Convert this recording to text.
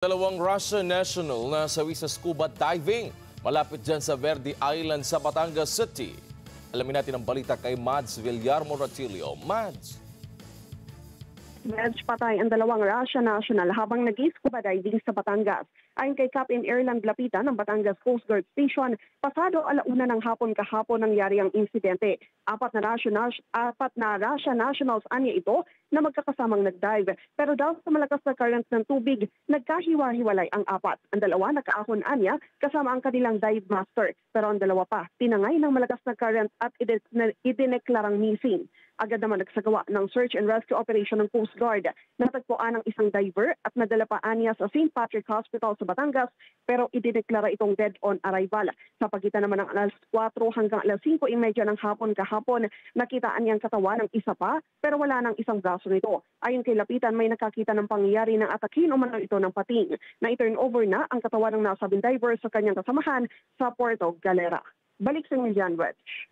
Dalawang Russian national na sawi sa scuba diving malapit dyan sa Verde Island sa Batangas City. Alamin natin ang balita kay Mads Villarmo Ratilio. Mads. Patay ang dalawang Russian national habang nag-scuba diving sa Batangas. Ayon kay Captain Erland Lapitan ng Batangas Coast Guard Station, pasado 1:00 ng hapon kahapon nangyari ang insidente. Apat na Russian nationals anya ito na magkakasamang nag-dive. Pero dahil sa malakas na current ng tubig, nagkahiwa-hiwalay ang apat. Ang dalawa nakaahon anya kasama ang kanilang dive master. Pero ang dalawa pa, tinangay ng malakas na current at idineklarang missing. Agad naman nagsagawa ng search and rescue operation ng Coast Guard. Natagpuan ang isang diver at nadala pa anya sa St. Patrick Hospital sa Batangas pero idineklara itong dead on arrival. Sa pagitan naman ng alas 4 hanggang alas 5:30 ng hapon kahapon, nakitaan niyang katawan ng isa pa pero wala nang isang braso nito. Ayon kay Lapitan, may nakakita ng pangyayari ng atakin o ito ng pating. Na-turn over na ang katawan ng nasabing diver sa kanyang kasamahan sa Puerto Galera. Balik sa inyo, John Wedge.